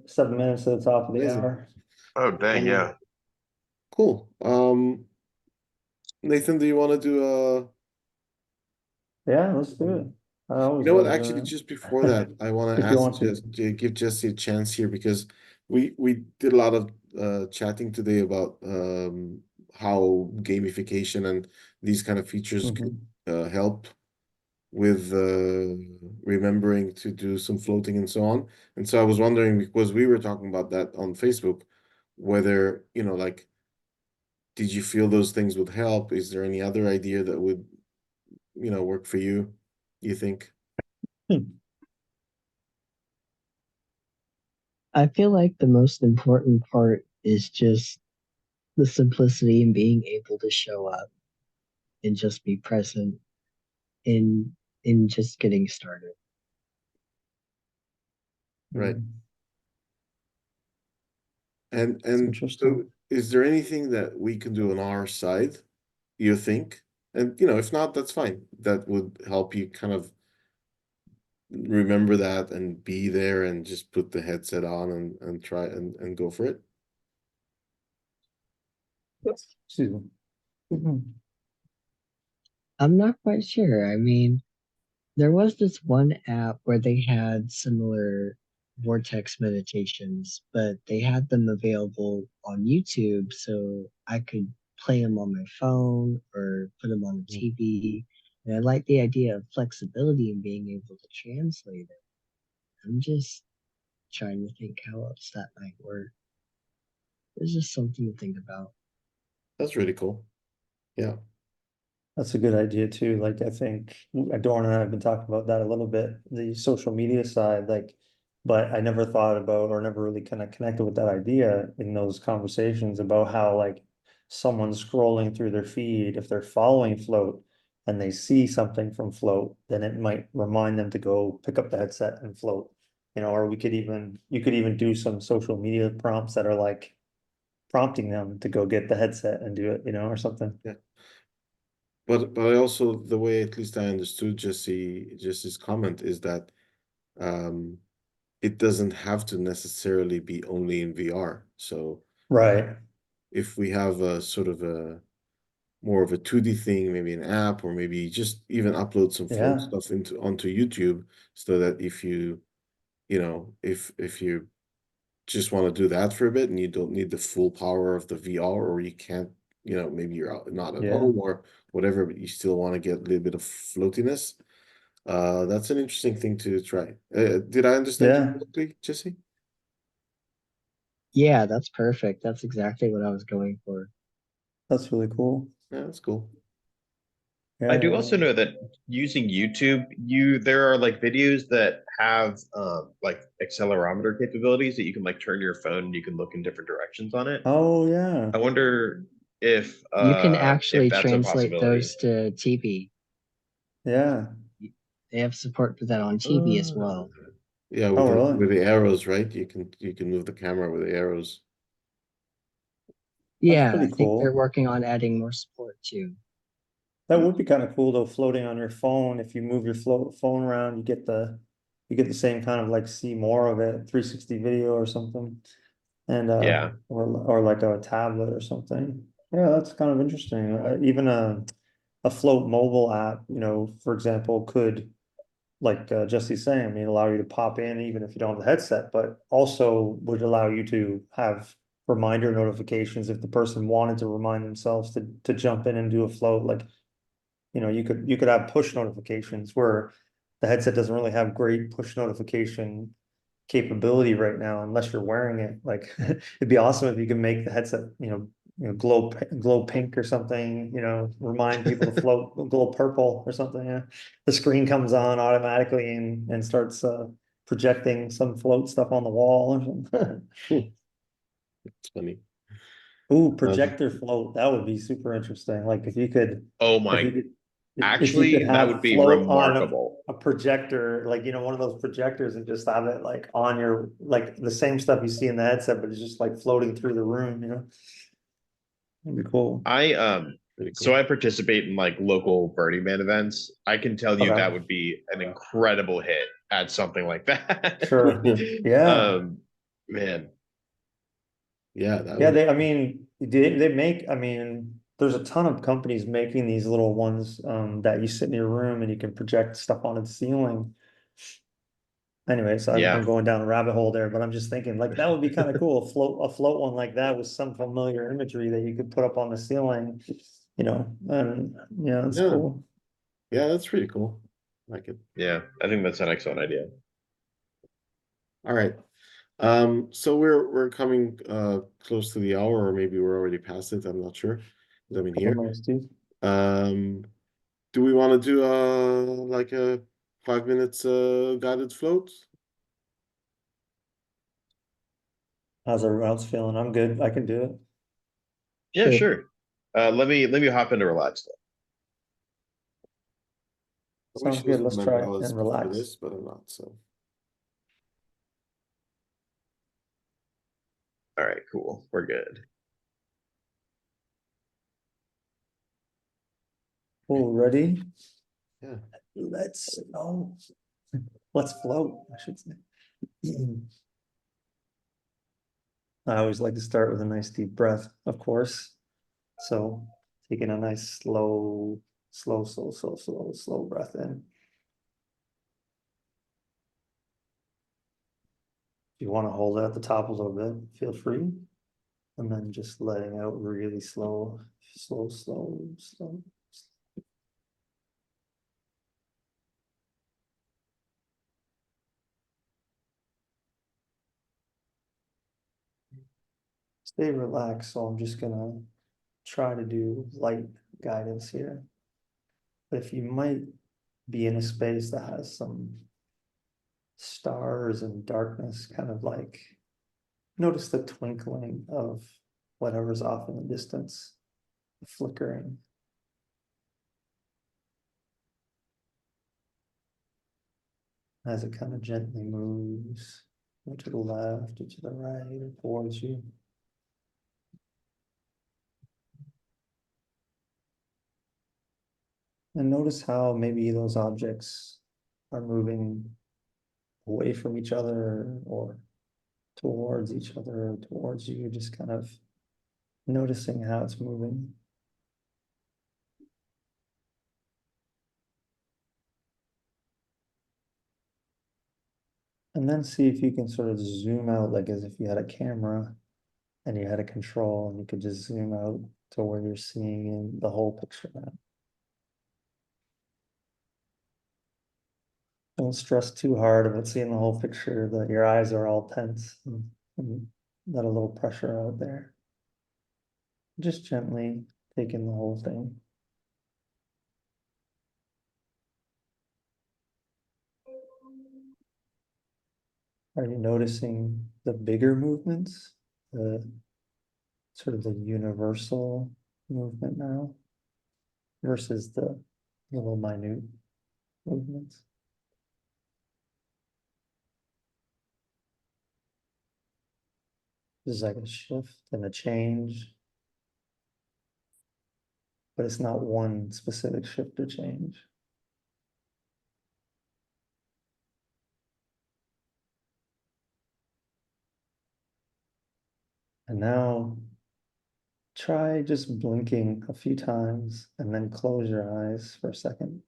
7 minutes to the top of the Amazing. hour. Oh, dang, yeah. Cool. Nathan, do you want to do Yeah, let's do it. I you always know what? love Actually, doing just before that, I want to if you ask want to. just to give Jesse a chance here because we did a lot of chatting today about how gamification and these kind of features could Mhm. help with remembering to do some floating and so on. And so I was wondering because we were talking about that on Facebook, whether, like, did you feel those things would help? Is there any other idea that would, work for you, you think? I feel like the most important part is just the simplicity and being able to show up and just be present in just getting started. Right. Mhm. It's And so interesting. is there anything that we can do on our side, you think? And if not, that's fine. That would help you kind of remember that and be there and just put the headset on and try and go for it. Excuse me. Mhm. I'm not quite sure. I mean, there was this one app where they had similar vortex meditations, but they had them available on YouTube, so I could play them on my phone or put them on the TV. And I like the idea of flexibility and being able to translate it. I'm just trying to think how else that might work. There's just something to think about. That's really cool. Yeah. That's a good idea too. Like I think Adorn and I have been talking about that a little bit, the social media side, like, but I never thought about or never really kind of connected with that idea in those conversations about how like someone's scrolling through their feed, if they're following Float and they see something from Float, then it might remind them to go pick up the headset and float. Or you could even do some social media prompts that are like prompting them to go get the headset and do it, or something. Yeah. But I also the way at least I understood Jesse's comment is that um it doesn't have to necessarily be only in VR. So Right. if we have a sort of a more of a 2D thing, maybe an app, or maybe just even upload some float Yeah. stuff into onto YouTube so that if if you just want to do that for a bit and you don't need the full power of the VR, or you can't, maybe you're not at Yeah. home or whatever, but you still want to get a little bit of floatiness. That's an interesting thing to try. Did I understand you Yeah. correctly, Jesse? Yeah, that's perfect. That's exactly what I was going for. That's really cool. Yeah, that's cool. I Yeah. do also know that using YouTube, there are like videos that have like accelerometer capabilities that you can like turn your phone and you can look in different directions on it. Oh yeah. I wonder You can if actually that's a translate possibility. those to TV. Yeah. They have support for that on TV as Uh, well. yeah, Oh with really? the arrows, right? You can move the camera with the arrows. That's Yeah, pretty I think they're cool. working on adding more support too. That would be kind of cool though, floating on your phone. If you move your phone around, you get the same kind of like see more of it, 360 video or something. And Yeah. or like a tablet or something. Yeah, that's kind of interesting. Even a float mobile app, for example, could like Jesse's saying, I mean, allow you to pop in even if you don't have the headset, but also would allow you to have reminder notifications if the person wanted to remind themselves to jump in and do a float. Like, you could have push notifications where the headset doesn't really have great push notification capability right now unless you're wearing it. Like it'd be awesome if you could make the headset, glow pink or something, remind people to float, glow purple or something. Yeah. The screen comes on automatically and starts projecting some float stuff on the wall or something. It's funny. Ooh, Um, projector float. That would be super interesting. Like Oh if my, you could, if you could actually, that would have be float on remarkable. a projector, like, one of those projectors and just have it like on your, like the same stuff you see in the headset, but it's just like floating through the room, That'd be cool. I Pretty So cool. I participate in like local Burning Man events. I can tell you that Okay, would be an incredible hit at something like that. sure. Yeah. um, man, Yeah, that Yeah, would. I mean, they make, I mean, there's a ton of companies making these little ones that you sit in your room and you can project stuff onto the ceiling. Anyways, I'm yeah, going down a rabbit hole there, but I'm just thinking like that would be kind of cool. A float one like that with some familiar imagery that you could put up on the ceiling, and it's Yeah, cool. yeah, that's pretty cool. Like it. yeah. I think that's an excellent idea. All right. So we're coming close to the hour, or maybe we're already past it. I'm not sure. 'Cause I'm in Couple here. minutes, dude. Um, do we want to do like a 5 minutes guided float? How's everyone else feeling? I'm good. I can do it. Yeah, Sure. sure. Let me hop into relax. I wish Sounds I was good. with Let's my try it umbrellas and before relax. this, but I'm not. So All right, cool. We're good. Cool, ready? yeah. Let's let's float, I should say. I always like to start with a nice deep breath, of course. So taking a nice slow breath in. If you want to hold it at the top a little bit, feel free. And then just letting out really slow. Stay relaxed. So I'm just gonna try to do light guidance here. But if you might be in a space that has some stars and darkness, kind of like notice the twinkling of whatever's off in the distance, the flickering. As it kind of gently moves to the left or to the right or towards you. And notice how maybe those objects are moving away from each other or towards each other or towards you, just kind of noticing how it's moving. And then see if you can sort of zoom out, like as if you had a camera and you had a control and you could just zoom out to where you're seeing in the whole picture now. Don't stress too hard about seeing the whole picture, that your eyes are all tense and let a little pressure out there. Just gently taking the whole thing. Are you noticing the bigger movements? The sort of the universal movement now versus the little minute movements? There's like a shift and a change, but it's not one specific shift or change. And now try just blinking a few times and then close your eyes for a second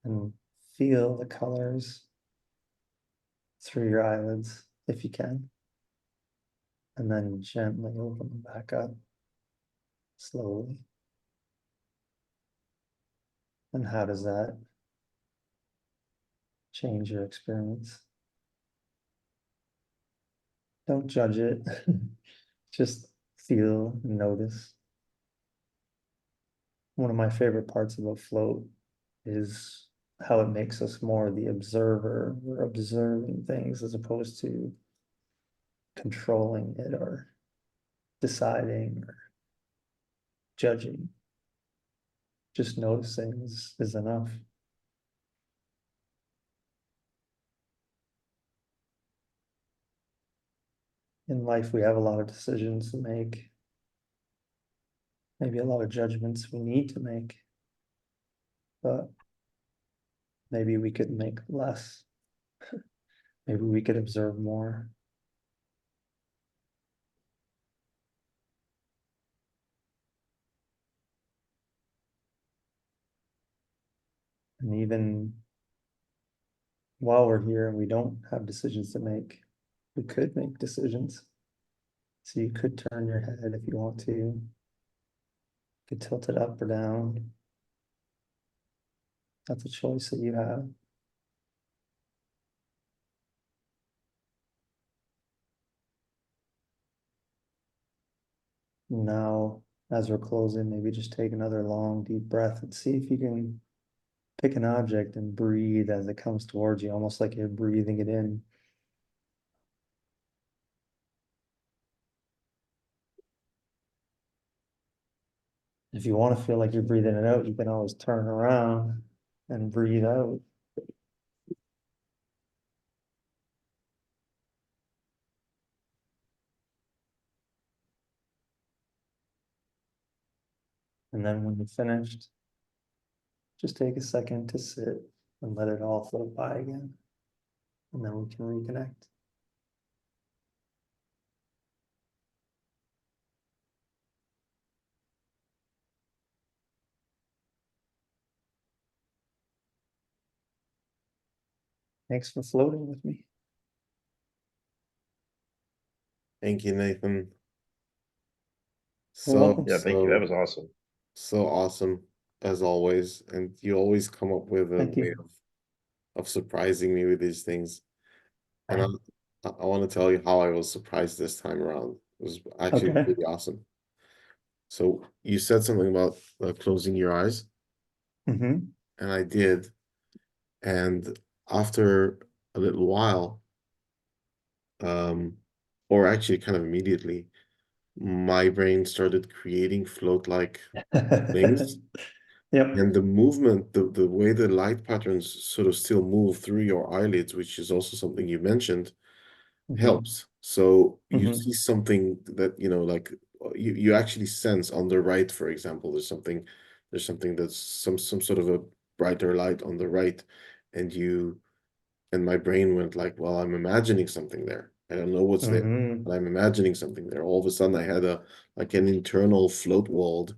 and feel the colors through your eyelids if you can. And then gently open them back up slowly. And how does that change your experience? Don't judge it. Just feel and notice. One of my favorite parts about float is how it makes us more the observer. We're observing things as opposed to controlling it or deciding or judging. Just noticing is enough. In life, we have a lot of decisions to make. maybe a lot of judgments we need to make, but maybe we could make less. Maybe we could observe more. And even while we're here and we don't have decisions to make, we could make decisions. So you could turn your head if you want to. You could tilt it up or down. That's a choice that you have. Now, as we're closing, maybe just take another long, deep breath and see if you can pick an object and breathe as it comes towards you, almost like you're breathing it in. If you want to feel like you're breathing it out, you can always turn around and breathe out. And then when you're finished, just take a second to sit and let it all float by again. And then we can reconnect. Thanks for floating with me. Thank you, Nathan. You're So, welcome. Yeah, thank you. That so, was awesome. so awesome as always. And you always come up with a Thank way you. of surprising me with these things. And I want to tell you how I was surprised this time around. It was actually Okay. really awesome. So you said something about closing your eyes, Mm-hmm. and I did. And after a little while, or actually kind of immediately, my brain started creating float-like things. Yep. And the movement, the way the light patterns sort of still move through your eyelids, which is also something you mentioned, Mm-hmm. helps. So you Mm-hmm. see something that, like you actually sense on the right, for example, there's something that's some sort of a brighter light on the right, and my brain went like, well, I'm imagining something there. I don't know what's there, Mm-hmm. but I'm imagining something there. All of a sudden I had an internal float world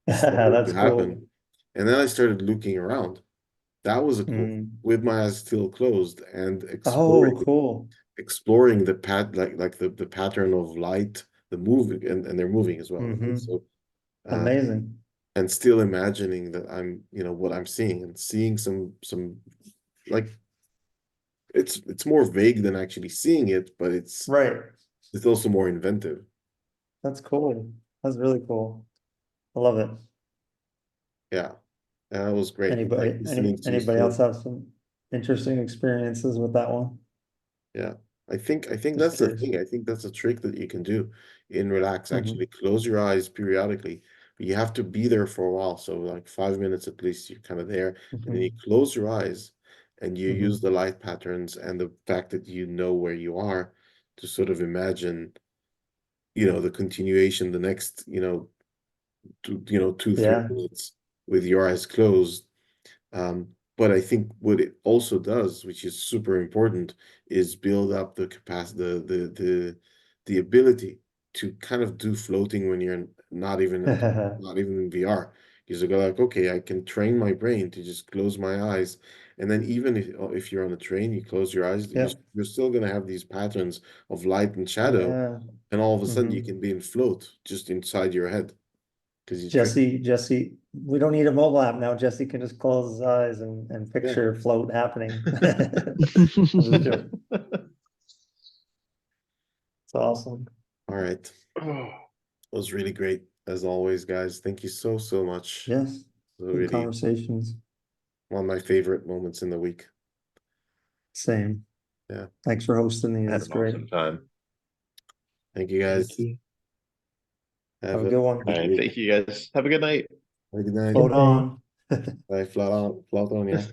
started to That's cool. happen. And then I started looking around. That was a cool thing, Mm. with my eyes still closed and Oh, cool. exploring the the pattern of light, the moving, and they're moving as well, right? Mm-hmm. So uh Amazing. and still imagining that I'm, what I'm seeing, and seeing some like it's more vague than actually seeing it, but Right. it's also more inventive. That's cool. That's really cool. I love it. Yeah, that was great. It's like Anybody, listening to you anybody still. else have some interesting experiences with that one? Yeah, I think Just that's the curious. thing. I think that's a trick that you can do in relax. Mm-hmm. Actually, close your eyes periodically, but you have to be there for a while. So like 5 minutes at least, you're kind of there, and then Mm-hmm. you close your eyes and you use Mm-hmm. the light patterns and the fact that you know where you are to sort of imagine, the continuation, the next, 2, 3 Yeah. minutes with your eyes closed. But I think what it also does, which is super important, is build up the capacity, the ability to kind of do floating when you're not even in VR. Because you go like, okay, I can train my brain to just close my eyes, and then even if you're on a train, you close your eyes, Yep. you're still gonna have these patterns of light and shadow, Yeah. and all of a sudden you Mm-hmm. can be in float just inside your head because you train. Jesse, we don't need a mobile app now. Jesse can just close his eyes and Yeah. picture float happening. I'm just joking. It's awesome. All right. Was really great as always, guys. Thank you so much. Yes. So Good really conversations. one of my favorite moments in the week. Same. Yeah. Thanks for hosting these. Had It's an great. awesome time. Thank you Thank guys. you. Have Have a a good one. All good right, week. thank you guys. Have a good night. Have a good night. Float Good night. on. Bye. Flat on, yeah.